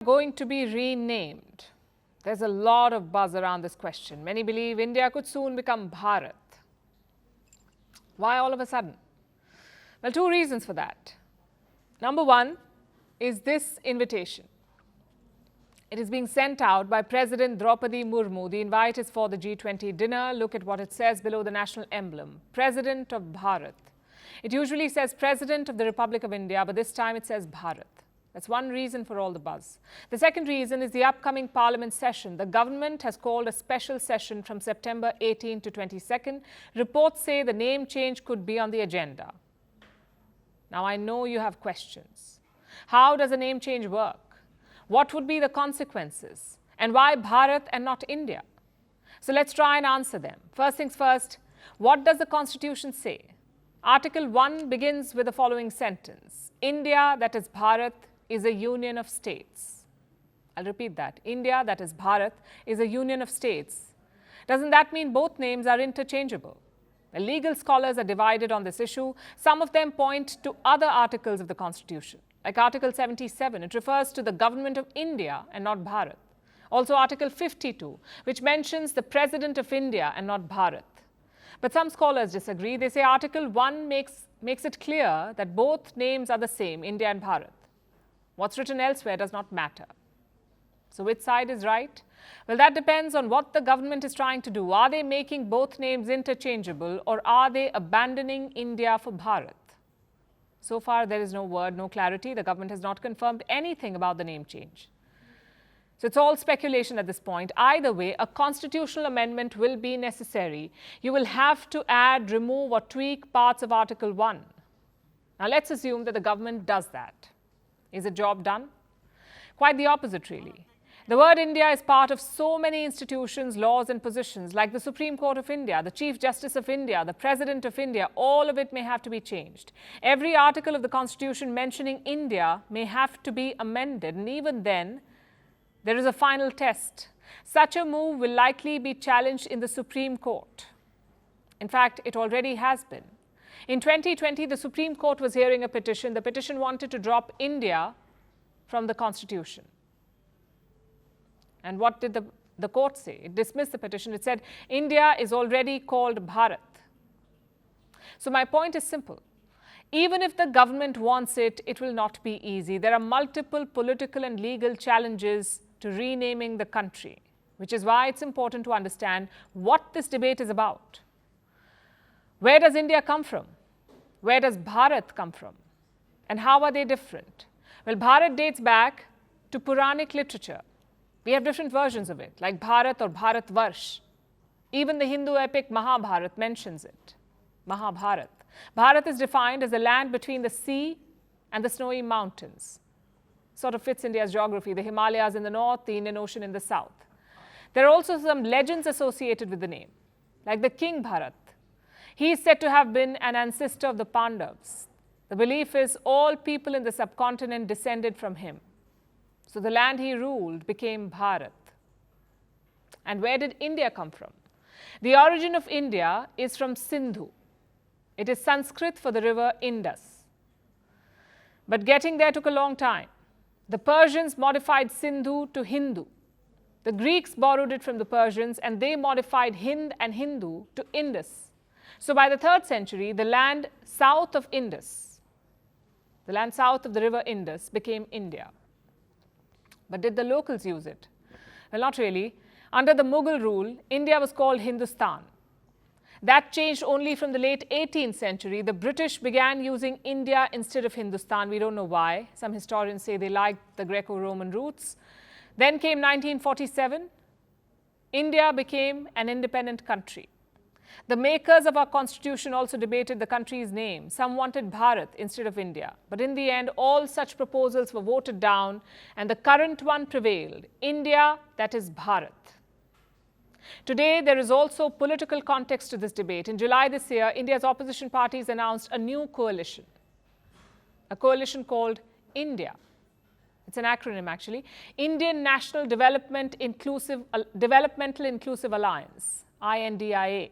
going to be renamed? There's a lot of buzz around this question. Many believe India could soon become Bharat. Why all of a sudden? Well, two reasons for that. Number one is this invitation. It is being sent out by President Droupadi Murmu. The invite is for the G20 dinner. Look at what it says below the national emblem. President of Bharat. It usually says President of the Republic of India, but this time it says Bharat. That's one reason for all the buzz. The second reason is the upcoming Parliament session. The government has called a special session from September 18 to 22nd. Reports say the name change could be on the agenda. Now, I know you have questions. How does a name change work? What would be the consequences? And why Bharat and not India? So let's try and answer them. First things first, what does the Constitution say? Article 1 begins with the following sentence. India, that is Bharat, is a union of states. I'll repeat that. India, that is Bharat, is a union of states. Doesn't that mean both names are interchangeable? The legal scholars are divided on this issue. Some of them point to other articles of the Constitution. Like Article 77, it refers to the government of India and not Bharat. Also Article 52, which mentions the President of India and not Bharat. But some scholars disagree. They say Article 1 makes it clear that both names are the same, India and Bharat. What's written elsewhere does not matter. So which side is right? Well, that depends on what the government is trying to do. Are they making both names interchangeable, or are they abandoning India for Bharat? So far, there is no word, no clarity. The government has not confirmed anything about the name change. So it's all speculation at this point. Either way, a constitutional amendment will be necessary. You will have to add, remove or tweak parts of Article 1. Now let's assume that the government does that. Is the job done? Quite the opposite, really. The word India is part of so many institutions, laws and positions, like the Supreme Court of India, the Chief Justice of India, the President of India. All of it may have to be changed. Every article of the Constitution mentioning India may have to be amended, and even then, there is a final test. Such a move will likely be challenged in the Supreme Court. In fact, it already has been. In 2020, the Supreme Court was hearing a petition. The petition wanted to drop India from the Constitution. And what did the court say? It dismissed the petition. It said, India is already called Bharat. So my point is simple. Even if the government wants it, it will not be easy. There are multiple political and legal challenges to renaming the country, which is why it's important to understand what this debate is about. Where does India come from? Where does Bharat come from? And how are they different? Well, Bharat dates back to Puranic literature. We have different versions of it, like Bharat or Bharatvarsh. Even the Hindu epic Mahabharat mentions it. Mahabharat. Bharat is defined as the land between the sea and the snowy mountains. Sort of fits India's geography, the Himalayas in the north, the Indian Ocean in the south. There are also some legends associated with the name, like the King Bharat. He is said to have been an ancestor of the Pandavas. The belief is all people in the subcontinent descended from him. So the land he ruled became Bharat. And where did India come from? The origin of India is from Sindhu. It is Sanskrit for the river Indus. But getting there took a long time. The Persians modified Sindhu to Hindu. The Greeks borrowed it from the Persians, and they modified Hind and Hindu to Indus. So by the 3rd century, the land south of Indus, the land south of the river Indus, became India. But did the locals use it? Well, not really. Under the Mughal rule, India was called Hindustan. That changed only from the late 18th century. The British began using India instead of Hindustan. We don't know why. Some historians say they liked the Greco-Roman roots. Then came 1947. India became an independent country. The makers of our constitution also debated the country's name. Some wanted Bharat instead of India. But in the end, all such proposals were voted down, and the current one prevailed. India, that is Bharat. Today, there is also political context to this debate. In July this year, India's opposition parties announced a new coalition, a coalition called India. It's an acronym, actually. Indian National Developmental Inclusive Alliance, INDIA.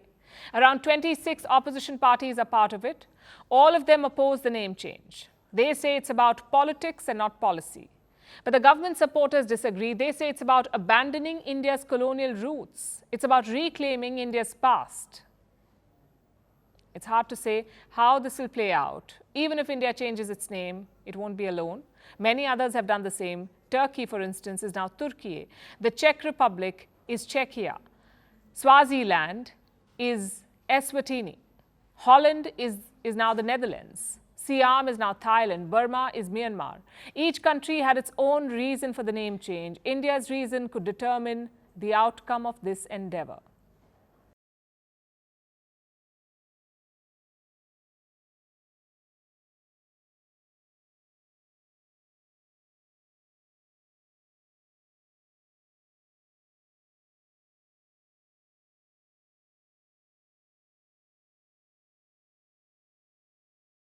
Around 26 opposition parties are part of it. All of them oppose the name change. They say it's about politics and not policy. But the government supporters disagree. They say it's about abandoning India's colonial roots. It's about reclaiming India's past. It's hard to say how this will play out. Even if India changes its name, it won't be alone. Many others have done the same. Turkey, for instance, is now Turkey. The Czech Republic is Czechia. Swaziland is Eswatini. Holland is now the Netherlands. Siam is now Thailand. Burma is Myanmar. Each country had its own reason for the name change. India's reason could determine the outcome of this endeavor.